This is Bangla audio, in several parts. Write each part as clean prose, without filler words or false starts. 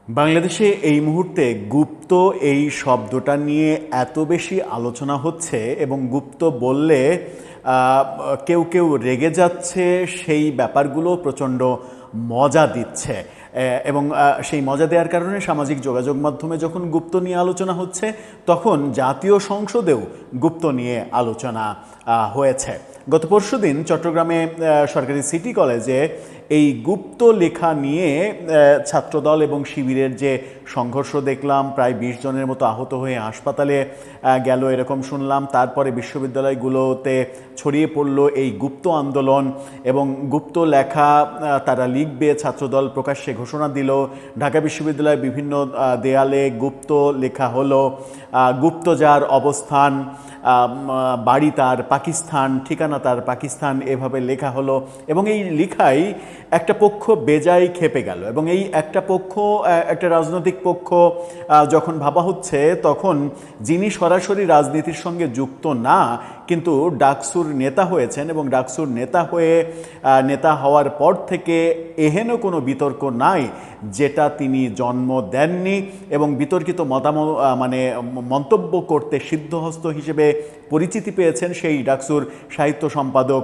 বাংলাদেশে এই মুহূর্তে গুপ্ত এই শব্দটা নিয়ে এত বেশি আলোচনা হচ্ছে এবং গুপ্ত বললে কেউ কেউ রেগে যাচ্ছে, সেই ব্যাপারগুলো প্রচণ্ড মজা দিচ্ছে এবং সেই মজা দেওয়ার কারণে সামাজিক যোগাযোগ মাধ্যমে যখন গুপ্ত নিয়ে আলোচনা হচ্ছে তখন জাতীয় সংসদেও গুপ্ত নিয়ে আলোচনা হয়েছে। গত পরশুদিন চট্টগ্রামে সরকারি সিটি কলেজে এই গুপ্ত লেখা নিয়ে ছাত্রদল এবং শিবিরের যে সংঘর্ষ দেখলাম, প্রায় ২০ জনের মতো আহত হয়ে হাসপাতালে গেল এরকম শুনলাম। তারপরে বিশ্ববিদ্যালয়গুলোতে ছড়িয়ে পড়ল এই গুপ্ত আন্দোলন এবং গুপ্ত লেখা তারা লিখবে, ছাত্রদল প্রকাশ্যে ঘোষণা দিল। ঢাকা বিশ্ববিদ্যালয়ের বিভিন্ন দেয়ালে গুপ্ত লেখা হলো, গুপ্ত যার অবস্থান, বাড়ি তার পাকিস্তান, ঠিকানা তার পাকিস্তান, এভাবে লেখা হলো এবং এই লেখাই একটা পক্ষ বেজায় খেপে গেল এবং এই একটা পক্ষ, একটা রাজনৈতিক পক্ষ যখন ভাবা হচ্ছে তখন যিনি সরাসরি রাজনীতির সঙ্গে যুক্ত না কিন্তু ডাকসুর নেতা হয়েছেন এবং ডাকসুর নেতা হওয়ার পর থেকে এহেন কোনো বিতর্ক নাই যেটা তিনি জন্ম দেননি এবং বিতর্কিত মন্তব্য করতে সিদ্ধহস্ত হিসেবে পরিচিতি পেয়েছেন সেই ডাকসুর সাহিত্য সম্পাদক,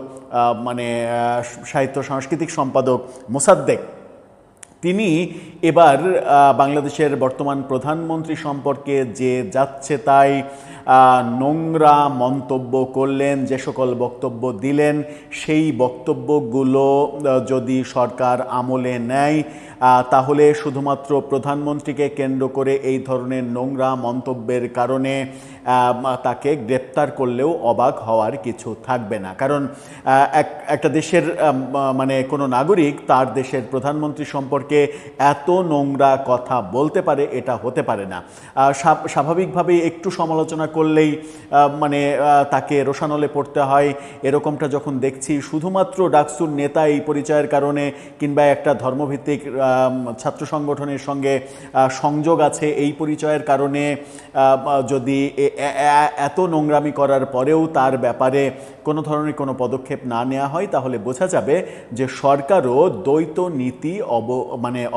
সাহিত্য সাংস্কৃতিক সম্পাদক মোসাদ্দেক। তিনি এবার বাংলাদেশের বর্তমান প্রধানমন্ত্রী সম্পর্কে যে যাচ্ছে তাই নোংরা মন্তব্য করলেন, যে সকল বক্তব্য দিলেন সেই বক্তব্যগুলো যদি সরকার আমলে নেয় তাহলে শুধুমাত্র প্রধানমন্ত্রীকে কেন্দ্র করে এই ধরনের নোংরা মন্তব্যের কারণে তাকে গ্রেপ্তার করলেও অবাক হওয়ার কিছু থাকবে না। কারণ একটা দেশের কোনো নাগরিক তার দেশের প্রধানমন্ত্রী সম্পর্কে এত নোংরা কথা বলতে পারে, এটা হতে পারে না। স্বাভাবিকভাবেই একটু সমালোচনা করলেই তাকে রোষানলে পড়তে হয়। এরকমটা যখন দেখছি শুধুমাত্র ডাকসুর নেতা এই পরিচয়ের কারণে কিংবা একটা ধর্মভিত্তিক ছাত্র সংগঠনের সঙ্গে সংযোগ আছে এই পরিচয়ের কারণে যদি এত নোংরামি করার পরেও তার ব্যাপারে কোনো ধরনের কোনো পদক্ষেপ না নেওয়া হয় তাহলে বোঝা যাবে যে সরকারও দ্বৈত নীতি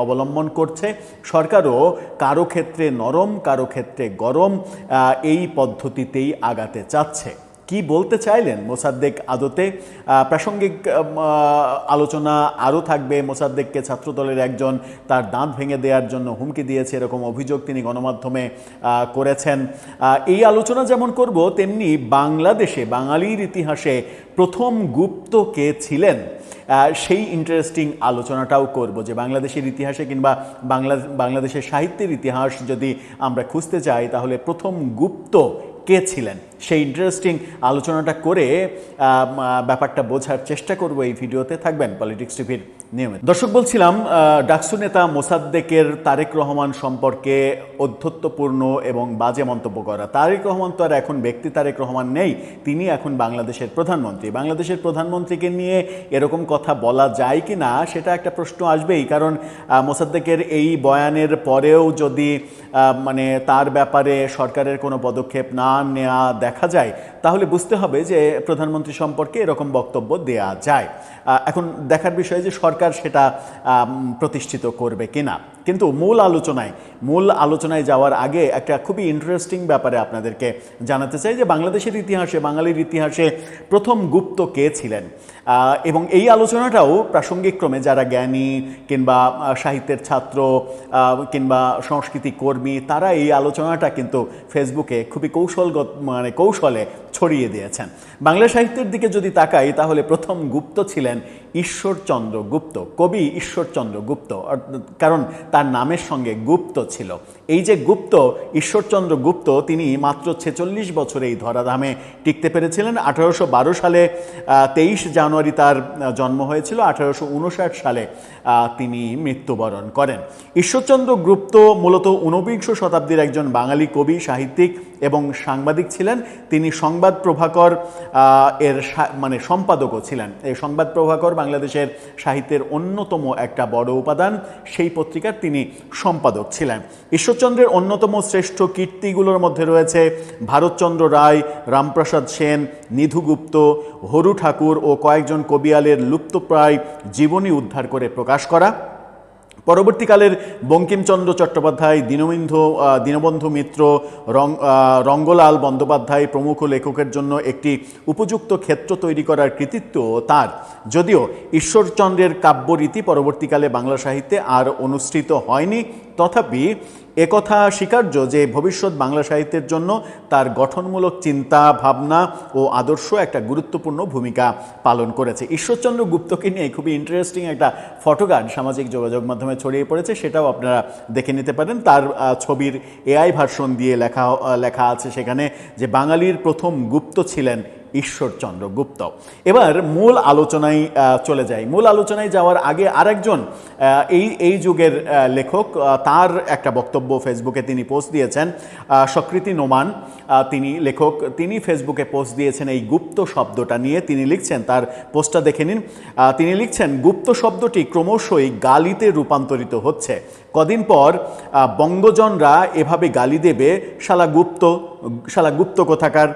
অবলম্বন করছে। সরকারও কারো ক্ষেত্রে নরম, কারো ক্ষেত্রে গরম, এই পদ্ধতিতেই আগাতে চাচ্ছে। কি বলতে চাইলেন মোসাদ্দেক আদতে? প্রাসঙ্গিক আলোচনা আরও থাকবে। মোসাদ্দেককে ছাত্রদলের একজন তার দাঁত ভেঙে দেওয়ার জন্য হুমকি দিয়েছে, এরকম অভিযোগ তিনি গণমাধ্যমে করেছেন। এই আলোচনা যেমন করব, তেমনি বাংলাদেশে বাঙালির ইতিহাসে প্রথম গুপ্ত কে ছিলেন সেই ইন্টারেস্টিং আলোচনাটাও করব। যে বাংলাদেশের ইতিহাসে কিংবা বাংলাদেশের সাহিত্যের ইতিহাস যদি আমরা খুঁজতে চাই তাহলে প্রথম গুপ্ত কে ছিলেন সেই ইন্টারেস্টিং আলোচনাটা করে ব্যাপারটা বোঝার চেষ্টা করব। এই ভিডিওতে থাকবেন পলিটিক্স টিভির নিয়মিত দর্শক। বলছিলাম ডাকসু নেতা মোসাদ্দেকের তারেক রহমান সম্পর্কে অধ্যত্বপূর্ণ এবং বাজে মন্তব্য করা। তারেক রহমান তো আর এখন ব্যক্তি তারেক রহমান নেই, তিনি এখন বাংলাদেশের প্রধানমন্ত্রী। বাংলাদেশের প্রধানমন্ত্রীকে নিয়ে এরকম কথা বলা যায় কি না সেটা একটা প্রশ্ন আসবেই। কারণ মোসাদ্দেকের এই বয়ানের পরেও যদি তার ব্যাপারে সরকারের কোনো পদক্ষেপ না নেওয়া দেখা যায় তাহলে বুঝতে হবে যে প্রধানমন্ত্রী সম্পর্কে এরকম বক্তব্য দেয়া যায়। এখন দেখার বিষয় যে সরকার সেটা প্রতিষ্ঠিত করবে কিনা। কিন্তু মূল আলোচনায় যাওয়ার আগে একটা খুবই ইন্টারেস্টিং ব্যাপারে আপনাদেরকে জানাতে চাই যে বাংলাদেশের ইতিহাসে, বাঙালির ইতিহাসে প্রথম গুপ্ত কে ছিলেন এবং এই আলোচনাটাও প্রাসঙ্গিক ক্রমে যারা জ্ঞানী কিংবা সাহিত্যের ছাত্র কিংবা সংস্কৃতি কর্মী তারা এই আলোচনাটা কিন্তু ফেসবুকে খুবই কৌশলে ছড়িয়ে দিয়েছেন। বাংলা সাহিত্যের দিকে যদি তাকাই তাহলে প্রথম গুপ্ত ছিলেন ঈশ্বরচন্দ্র গুপ্ত, কবি ঈশ্বরচন্দ্র গুপ্ত, কারণ তার নামের সঙ্গে গুপ্ত ছিল। এই যে গুপ্ত, ঈশ্বরচন্দ্র গুপ্ত, তিনি মাত্র 46 বছরে এই ধরাধামে টিকতে পেরেছিলেন। 1812 সালে 23 জানুয়ারি তার জন্ম হয়েছিল, 1859 সালে তিনি মৃত্যুবরণ করেন। ঈশ্বরচন্দ্র গুপ্ত মূলত ঊনবিংশ শতাব্দীর একজন বাঙালি কবি, সাহিত্যিক এবং সাংবাদিক ছিলেন। তিনি সংবাদ প্রভাকর এর সম্পাদকও ছিলেন। এই সংবাদ প্রভাকর বাংলাদেশের সাহিত্যের অন্যতম একটা বড় উপাদান, সেই পত্রিকার তিনি সম্পাদক ছিলেন। ঈশ্বরচন্দ্রের অন্যতম শ্রেষ্ঠ কীর্তিগুলোর মধ্যে রয়েছে ভারতচন্দ্র রায়, রামপ্রসাদ সেন, নিধু গুপ্ত, হরু ঠাকুর ও কয়েকজন কবিয়ালের লুপ্তপ্রায় জীবনী উদ্ধার করে প্রকাশ করা, পরবর্তীকালের বঙ্কিমচন্দ্র চট্টোপাধ্যায়, দীনবন্ধু মিত্র, রঙ্গলাল বন্দ্যোপাধ্যায় প্রমুখ লেখকের জন্য একটি উপযুক্ত ক্ষেত্র তৈরি করার কৃতিত্ব তার। যদিও ঈশ্বরচন্দ্রের কাব্যরীতি পরবর্তীকালে বাংলা সাহিত্যে আর অনুসৃত হয়নি, তথাপি একথা স্বীকার্য যে ভবিষ্যৎ বাংলা সাহিত্যের জন্য তার গঠনমূলক চিন্তা ভাবনা ও আদর্শ একটা গুরুত্বপূর্ণ ভূমিকা পালন করেছে। ঈশ্বরচন্দ্র গুপ্তকে নিয়ে খুবই ইন্টারেস্টিং একটা ফটোকার্ড সামাজিক যোগাযোগ মাধ্যমে ছড়িয়ে পড়েছে, সেটাও আপনারা দেখে নিতে পারেন। তার ছবির এআই ভার্সন দিয়ে লেখা আছে সেখানে যে বাঙালির প্রথম গুপ্ত ছিলেন ঈশ্বরচন্দ্র গুপ্ত। এবার মূল আলোচনায় চলে যাই। মূল আলোচনায় যাওয়ার আগে আরেকজন এই যুগের লেখক, তার একটা বক্তব্য ফেসবুকে তিনি পোস্ট দিয়েছেন। সকৃতি নোমান, তিনি লেখক, তিনি ফেসবুকে পোস্ট দিয়েছেন এই গুপ্ত শব্দটা নিয়ে। তিনি লিখছেন, তার পোস্টটা দেখে নিন। তিনি লিখছেন, গুপ্ত শব্দটি ক্রমশই গালিতে রূপান্তরিত হচ্ছে। কদিন পর বঙ্গজনরা এভাবে গালি দেবে, শালা গুপ্ত কোথাকার,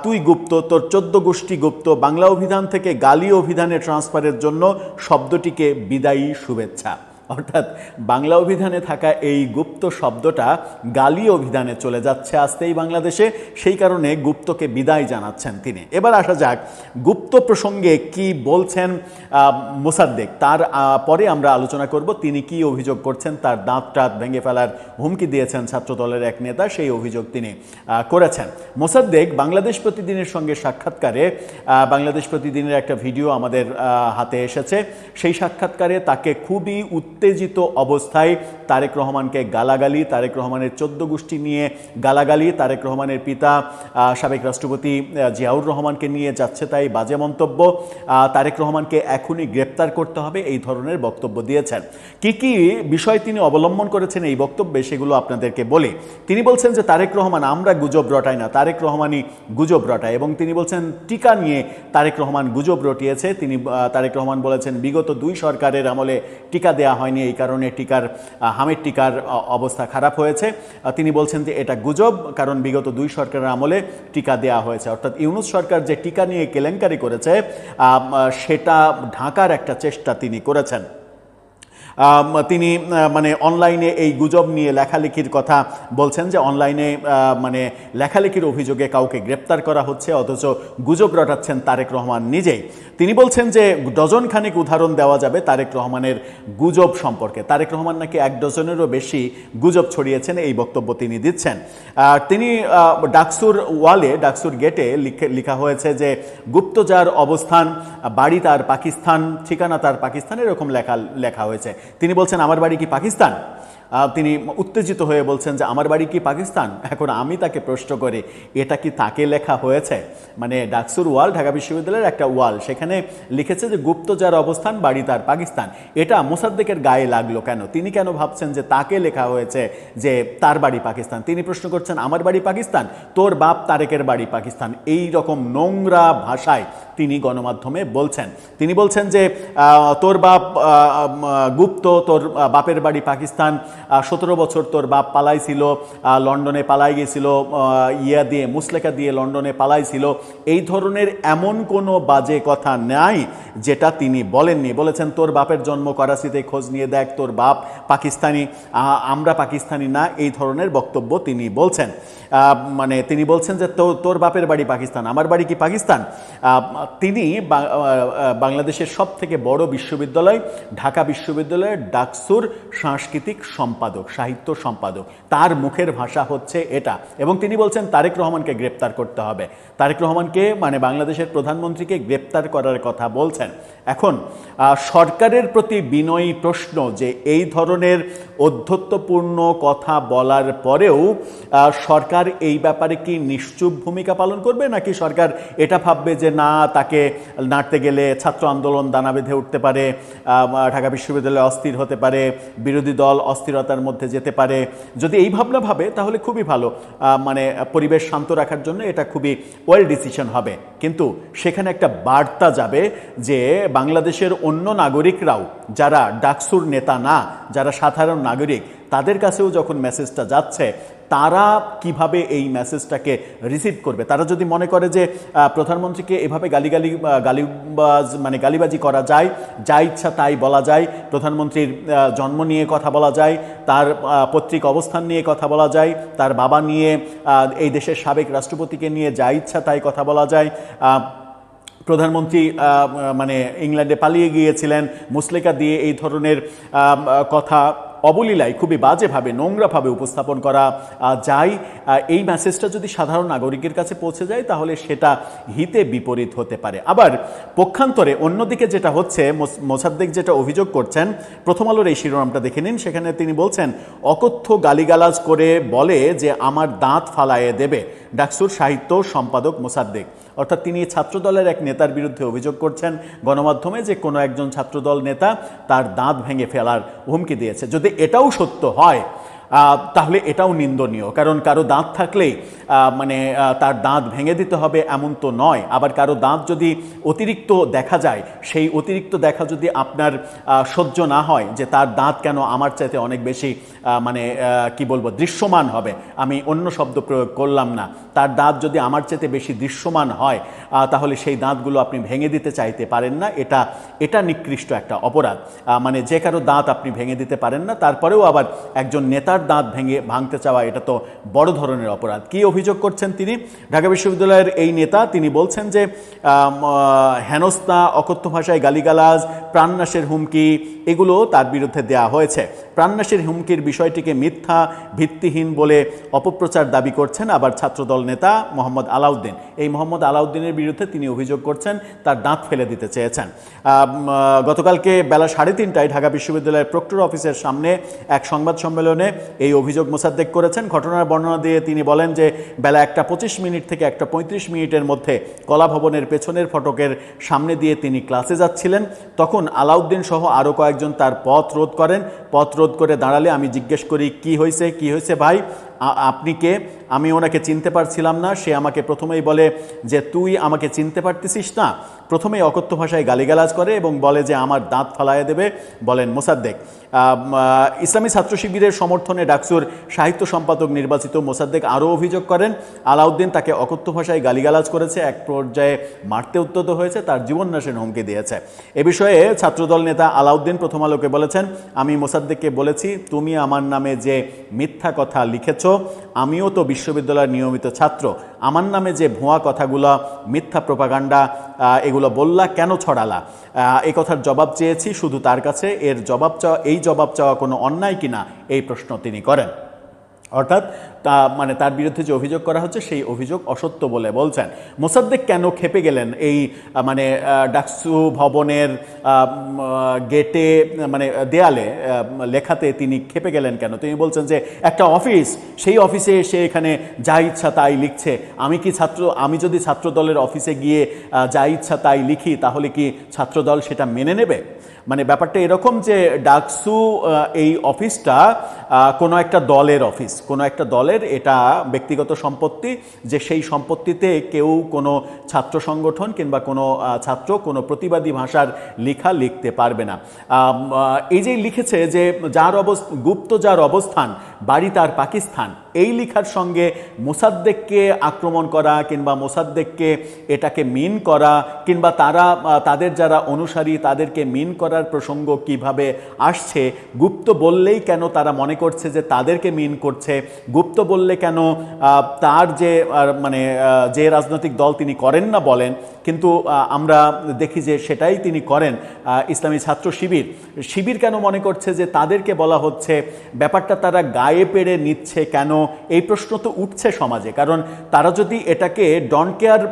তুই গুপ্ত, তোর 14 গোষ্ঠী গুপ্ত। বাংলা অভিধান থেকে গালি অভিধানে ট্রান্সফারের জন্য শব্দটিকে বিদায়ী শুভেচ্ছা। অর্থাৎ বাংলা অভিধানে থাকা এই গুপ্ত শব্দটা গালি অভিধানে চলে যাচ্ছে আজকেই বাংলাদেশে, সেই কারণে গুপ্তকে বিদায় জানাচ্ছেন তিনি। এবার আসা যাক গুপ্ত প্রসঙ্গে কি বলছেন মোসাদ্দেক, তার পরে আমরা আলোচনা করব তিনি কি অভিযোগ করছেন। তার দাঁত টাত ভেঙে ফেলার হুমকি দিয়েছেন ছাত্রদলের এক নেতা, সেই অভিযোগ তিনি করেছেন। মোসাদ্দেক বাংলাদেশ প্রতিদিনের সঙ্গে সাক্ষাৎকারে, বাংলাদেশ প্রতিদিনের একটা ভিডিও আমাদের হাতে এসেছে, সেই সাক্ষাৎকারে তাকে খুবই উত্তেজিত অবস্থায় তারেক রহমানকে গালাগালি, তারেক রহমানের 14 গোষ্ঠী নিয়ে গালাগালি, তারেক রহমানের পিতা সাবেক রাষ্ট্রপতি জিয়াউর রহমানকে নিয়ে যাচ্ছে তাই বাজে মন্তব্য, তারেক রহমানকে এখনই গ্রেপ্তার করতে হবে, এই ধরনের বক্তব্য দিয়েছেন। কি কি বিষয় তিনি অবলম্বন করেছেন এই বক্তব্যে সেগুলো আপনাদেরকে বলি। তিনি বলছেন যে তারেক রহমান, আমরা গুজব রটাই না, তারেক রহমানই গুজব রটায়। এবং তিনি বলছেন টিকা নিয়ে তারেক রহমান গুজব রটিয়েছে। তারেক রহমান বলেছেন বিগত 2 সরকারের আমলে টিকা দেয়া হয়নি, এই কারণে হামের টিকার অবস্থা খারাপ হয়েছে। তিনি বলছেন যে এটা গুজব, কারণ বিগত 2 সরকারের আমলে টিকা দেয়া হয়েছে। অর্থাৎ ইউনূস সরকার যে টিকা নিয়ে কেলেঙ্কারি করেছে সেটা ঢাকার একটা চেষ্টা তিনি করেছেন। তিনি মানে অনলাইনে এই গুজব নিয়ে লেখালেখির কথা বলছেন যে অনলাইনে মানে লেখালেখির অভিযোগে কাউকে গ্রেপ্তার করা হচ্ছে, অথচ গুজব রটাচ্ছেন তারেক রহমান নিজেই। তিনি বলছেন যে ডজন খানেক উদাহরণ দেওয়া যাবে তারেক রহমানের গুজব সম্পর্কে। তারেক রহমান নাকি 1 ডজনেরও বেশি গুজব ছড়িয়েছেন, এই বক্তব্য তিনি দিচ্ছেন। তিনি ডাকসুর ওয়ালে, ডাকসুর গেটে লেখা হয়েছে যে গুপ্তজার অবস্থান, বাড়ি তার পাকিস্তান, ঠিকানা তার পাকিস্তান, এরকম লেখা হয়েছে। তিনি বলছেন আমার বাড়ি কি পাকিস্তান? তিনি উত্তেজিত হয়ে বলছেন যে আমার বাড়ি কি পাকিস্তান? এখন আমি তাকে প্রশ্ন করি, এটা কি তাকে লেখা হয়েছে? মানে ডাকসুর ওয়াল, ঢাকা বিশ্ববিদ্যালয়ের একটা ওয়াল, সেখানে লিখেছে যে গুপ্তজার অবস্থান, বাড়ি তার পাকিস্তান। এটা মোসাদ্দেকের গায়ে লাগলো কেন? তিনি কেন ভাবছেন যে তাকে লেখা হয়েছে যে তার বাড়ি পাকিস্তান? তিনি প্রশ্ন করছেন আমার বাড়ি পাকিস্তান, তোর বাপ তারেকের বাড়ি পাকিস্তান। এই রকম নোংরা ভাষায় তিনি গণমাধ্যমে বলছেন। তিনি বলছেন যে তোর বাপ গুপ্ত, তোর বাপের বাড়ি পাকিস্তান, 17 বছর তোর বাপ পালাইছিল, লন্ডনে পালাই গেছিল, মুসলেখা দিয়ে লন্ডনে পালাইছিল। এই ধরনের এমন কোনো বাজে কথা নাই যেটা তিনি বলেননি। বলেছেন তোর বাপের জন্ম করাচিতে, খোঁজ নিয়ে দেখ, তোর বাপ পাকিস্তানি, আমরা পাকিস্তানি না, এই ধরনের বক্তব্য তিনি বলছেন। মানে তিনি বলছেন যে তোর বাপের বাড়ি পাকিস্তান, আমার বাড়ি কি পাকিস্তান? তিনি বাংলাদেশের সব থেকে বড় বিশ্ববিদ্যালয় ঢাকা বিশ্ববিদ্যালয়ের ডাকসুর সাংস্কৃতিক সম্পাদক, সাহিত্য সম্পাদক, তার মুখের ভাষা হচ্ছে এটা। এবং তিনি বলছেন তারেক রহমানকে গ্রেপ্তার করতে হবে, তারেক রহমানকে মানে বাংলাদেশের প্রধানমন্ত্রীকে গ্রেপ্তার করার কথা বলছেন। এখন সরকারের প্রতি বিনয়ী প্রশ্ন যে এই ধরনের অধ্যত্বপূর্ণ কথা বলার পরেও সরকার এই ব্যাপারে কি নিশ্চুপ ভূমিকা পালন করবে, নাকি সরকার এটা ভাববে যে না, তাকে নাড়তে গেলে ছাত্র আন্দোলন দানা বেঁধে উঠতে পারে, ঢাকা বিশ্ববিদ্যালয় অস্থির হতে পারে, বিরোধী দল অস্থিরতার মধ্যে যেতে পারে। যদি এই ভাবনা ভাবে তাহলে খুবই ভালো, মানে পরিবেশ শান্ত রাখার জন্য এটা খুবই ওয়েল ডিসিশন হবে। কিন্তু সেখানে একটা বার্তা যাবে যে বাংলাদেশের অন্য নাগরিকরাও, যারা ডাকসুর নেতা না, যারা সাধারণ নাগরিক, তাদের কাছেও যখন মেসেজটা যাচ্ছে, তারা কিভাবে এই মেসেজটাকে রিসিভ করবে? তারা যদি মনে করে যে প্রধানমন্ত্রীকে এভাবে গালিবাজি করা যায়, যা ইচ্ছা তাই বলা যায়, প্রধানমন্ত্রীর জন্ম নিয়ে কথা বলা যায়, তার পৈতৃক অবস্থান নিয়ে কথা বলা যায়, তার বাবা নিয়ে, এই দেশের সাবেক রাষ্ট্রপতিকে নিয়ে যা ইচ্ছা তাই কথা বলা যায়, প্রধানমন্ত্রী মানে ইংল্যান্ডে পালিয়ে গিয়েছিলেন, মুসলেকা দিয়ে এই ধরনের কথা অবলীলায় খুবই বাজেভাবে, নোংরাভাবে উপস্থাপন করা যায়। এই মেসেজটা যদি সাধারণ নাগরিকের কাছে পৌঁছে যায় তাহলে সেটা হিতে বিপরীত হতে পারে। আবার পক্ষান্তরে অন্যদিকে যেটা হচ্ছে, মোসাদ্দেক যেটা অভিযোগ করছেন, প্রথম আলোর এই শিরোনামটা দেখে নিন, সেখানে তিনি বলছেন অকথ্য গালিগালাজ করে বলে যে আমার দাঁত ফালায়ে দেবে, ডাকসুর সাহিত্য সম্পাদক মোসাদ্দেক। অর্থাৎ তিনি ছাত্রদলের এক নেতার বিরুদ্ধে অভিযোগ করছেন গণমাধ্যমে যে কোনো একজন ছাত্রদল নেতা তার দাঁত ভেঙে ফেলার হুমকি দিয়েছে। যদি এটাও সত্য হয় তাহলে এটাও নিন্দনীয়, কারণ কারো দাঁত থাকলেই মানে তার দাঁত ভেঙে দিতে হবে এমন তো নয়। আবার কারো দাঁত যদি অতিরিক্ত দেখা যায়, সেই অতিরিক্ত দেখা যদি আপনার সহ্য না হয়, যে তার দাঁত কেন আমার চাইতে অনেক বেশি মানে কি বলবো দৃশ্যমান হবে, আমি অন্য শব্দ প্রয়োগ করলাম না, তার দাঁত যদি আমার চাইতে বেশি দৃশ্যমান হয় তাহলে সেই দাঁতগুলো আপনি ভেঙে দিতে চাইতে পারেন না। এটা নিকৃষ্ট একটা অপরাধ। মানে যে কারো দাঁত আপনি ভেঙে দিতে পারেন না, তারপরেও আবার একজন নেতার দাঁত ভাঙতে চাওয়া, এটা তো বড় ধরনের অপরাধ। কি অভিযোগ করছেন তিনি? ঢাকা বিশ্ববিদ্যালয়ের এই নেতা তিনি বলছেন যে হেনস্থা, অকথ্য ভাষায় গালিগালাজ, প্রাণনাশের হুমকি, এগুলো তার বিরুদ্ধে দেয়া হয়েছে। প্রাণনাশের হুমকির বিষয়টিকে মিথ্যা, ভিত্তিহীন বলে অপপ্রচার দাবি করছেন আবার ছাত্রদল নেতা মোহাম্মদ আলাউদ্দিন। এই মোহাম্মদ আলাউদ্দিনের বিরুদ্ধে তিনি অভিযোগ করছেন তার দাঁত ফেলে দিতে চেয়েছেন। গতকালকে বেলা 3:30টায় ঢাকা বিশ্ববিদ্যালয়ের প্রক্টর অফিসের সামনে এক সংবাদ সম্মেলনে এই অভিযোগ মোসাদ্দেক করেছেন। ঘটনার বর্ণনা দিয়ে তিনি বলেন যে বেলা 1:25 থেকে 1:35 মধ্যে কলাভবনের পেছনের ফটকের সামনে দিয়ে তিনি ক্লাসে যাচ্ছিলেন। তখন আলাউদ্দিন সহ আরও কয়েকজন তার পথ রোধ করেন। পথ রোধ করে দাঁড়ালে আমি জিজ্ঞেস করি, কি হয়েছে ভাই, আপনি কে? আমি ওনাকে চিনতে পারছিলাম না। সে আমাকে প্রথমেই বলে যে তুই আমাকে চিনতে পারতেছিস না। প্রথমেই অকথ্য ভাষায় গালিগালাজ করে এবং বলে যে আমার দাঁত ফালাইয়া দেবে, বলেন মোসাদ্দেক। ইসলামী ছাত্র শিবিরের সমর্থনে ডাকসুর সাহিত্য সম্পাদক নির্বাচিত মোসাদ্দেক আরও অভিযোগ করেন আলাউদ্দিন তাকে অকথ্য ভাষায় গালিগালাজ করেছে, এক পর্যায়ে মারতে উদ্যত হয়েছে, তার জীবননাশের হুমকি দিয়েছে। এ বিষয়ে ছাত্রদল নেতা আলাউদ্দিন প্রথম আলোকে বলেছেন, আমি মোসাদ্দেককে বলেছি তুমি আমার নামে যে মিথ্যা কথা লিখেছ, আমিও তো বিশ্ববিদ্যালয়ের নিয়মিত ছাত্র, আমার নামে যে ভুয়া কথাগুলো, মিথ্যা প্রোপাগান্ডা এগুলো বললা, কেন ছড়ালা? এই কথার জবাব চেয়েছি শুধু তার কাছে। এই জবাব চাওয়া কোনো অন্যায় কিনা এই প্রশ্ন তিনি করেন। অর্থাৎ মানে তার বিরুদ্ধে যে অভিযোগ করা হচ্ছে সেই অভিযোগ অসত্য বলে বলছেন। মোসাদ্দেক কেন খেপে গেলেন এই মানে ডাকসু ভবনের গেটে মানে দেয়ালে লেখাতে তিনি খেপে গেলেন কেন? তিনি বলছেন যে একটা অফিস, সেই অফিসে এসে এখানে যা ইচ্ছা তাই লিখছে, আমি যদি ছাত্র দলের অফিসে গিয়ে যা ইচ্ছা তাই লিখি তাহলে কি ছাত্রদল সেটা মেনে নেবে? মানে ব্যাপারটা এরকম যে ডাকসু এই অফিসটা কোনো একটা দলের অফিস, কোনো একটা দলের, এটা ব্যক্তিগত সম্পত্তি, যে সেই সম্পত্তিতে কেউ কোনো ছাত্র সংগঠন কিংবা কোনো ছাত্র কোনো প্রতিবাদী ভাষার লেখা লিখতে পারবে না। এই যে লিখেছে যে গুপ্ত যার অবস্থান, বাড়ি তার পাকিস্তান, এই লেখার সঙ্গে মোসাদ্দেককে আক্রমণ করা কিংবা মোসাদ্দেককে এটাকে মিন করা কিংবা তাদের যারা অনুসারী তাদেরকে মিন করার প্রসঙ্গ কিভাবে আসছে, গুপ্ত বললেই কেন তারা মনে করছে যে তাদেরকে মিন করছে, গুপ্ত বললে কেন তার যে রাজনৈতিক দল তিনি করেন না বলেন, কিন্তু আমরা দেখি যে সেটাই তিনি করেন, ইসলামী ছাত্র শিবির কেন মনে করছে যে তাদেরকে বলা হচ্ছে? ব্যাপারটা তারা গায়ে পেড়ে নিচ্ছে কেন? এই প্রশ্ন তো উঠছে সমাজে। কারণ তারা যদি এটাকে ডন কেয়ার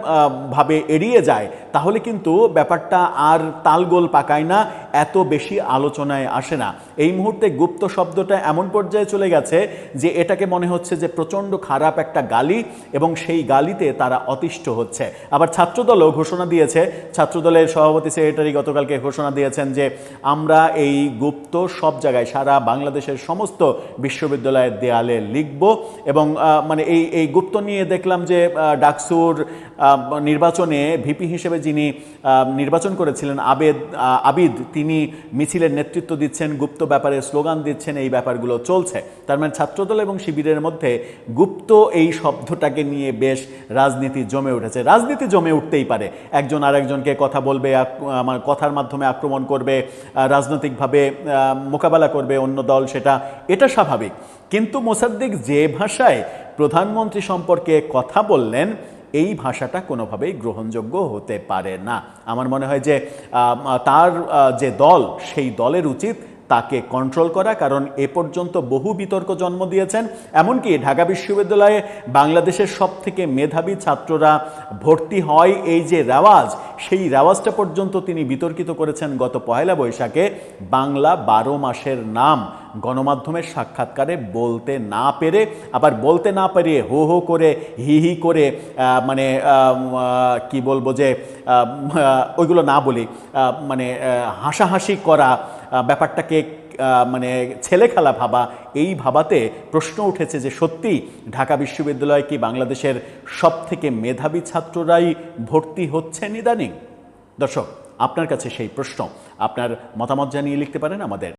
ভাবে এড়িয়ে যায় তাহলে কিন্তু ব্যাপারটা আর তালগোল পাকায় না, এত বেশি আলোচনায় আসে না। এই মুহূর্তে গুপ্ত শব্দটা এমন পর্যায়ে চলে গেছে যে এটাকে মনে হচ্ছে যে প্রচণ্ড খারাপ একটা গালি, এবং সেই গালিতে তারা অতিষ্ঠ হচ্ছে। আবার ছাত্রদলও ঘোষণা দিয়েছে, ছাত্রদলের সভাপতি সেক্রেটারি গতকালকে ঘোষণা দিয়েছেন যে আমরা এই গুপ্ত সব জায়গায়, সারা বাংলাদেশের সমস্ত বিশ্ববিদ্যালয় বিশ্ববিদ্যালয়ের দেয়ালে লিখব। এবং মানে এই গুপ্ত নিয়ে দেখলাম যে ডাকসুর নির্বাচনে ভিপি হিসেবে যিনি নির্বাচন করেছিলেন আবিদ, তিনি মিছিলের নেতৃত্ব দিচ্ছেন, গুপ্ত ব্যাপারে স্লোগান দিচ্ছেন, এই ব্যাপারগুলো চলছে। তার মানে ছাত্রদল এবং শিবিরের মধ্যে গুপ্ত এই শব্দটাকে নিয়ে বেশ রাজনীতি জমে উঠেছে। রাজনীতি জমে উঠতেই পারে, একজন আরেকজনকে কথা বলবে, আমার কথার মাধ্যমে আক্রমণ করবে, রাজনৈতিকভাবে মোকাবেলা করবে অন্য দল, এটা স্বাভাবিক। কিন্তু মোসাদ্দেক যে ভাষায় প্রধানমন্ত্রী সম্পর্কে কথা বললেন, এই ভাষাটা কোনোভাবেই গ্রহণযোগ্য হতে পারে না। আমার মনে হয় যে তার যে দল, সেই দলের উচিত তাকে কন্ট্রোল করা, কারণ এ পর্যন্ত বহু বিতর্ক জন্ম দিয়েছেন। এমনকি ঢাকা বিশ্ববিদ্যালয়ে বাংলাদেশের সবথেকে মেধাবী ছাত্ররা ভর্তি হয়, এই যে রেওয়াজ, সেই রেওয়াজটা পর্যন্ত তিনি বিতর্কিত করেছেন গত ১লা বৈশাখে। বাংলা ১২ মাসের নাম গণমাধ্যমের সাক্ষাৎকারে বলতে না পেরে, আবার বলতে না পেরে হো হো করে, হি হি করে, মানে কি বলবো যে ওইগুলো না বলি, মানে হাসাহাসি করা, ব্যাপারটাকে মানে ছেলে খেলা ভাবা, এই ভাবাতে প্রশ্ন উঠেছে যে সত্যি ঢাকা বিশ্ববিদ্যালয় কি বাংলাদেশের সবথেকে মেধাবী ছাত্ররাই ভর্তি হচ্ছেন ইদানিং? দর্শক, আপনার কাছে সেই প্রশ্ন, আপনার মতামত জানিয়ে লিখতে পারেন আমাদের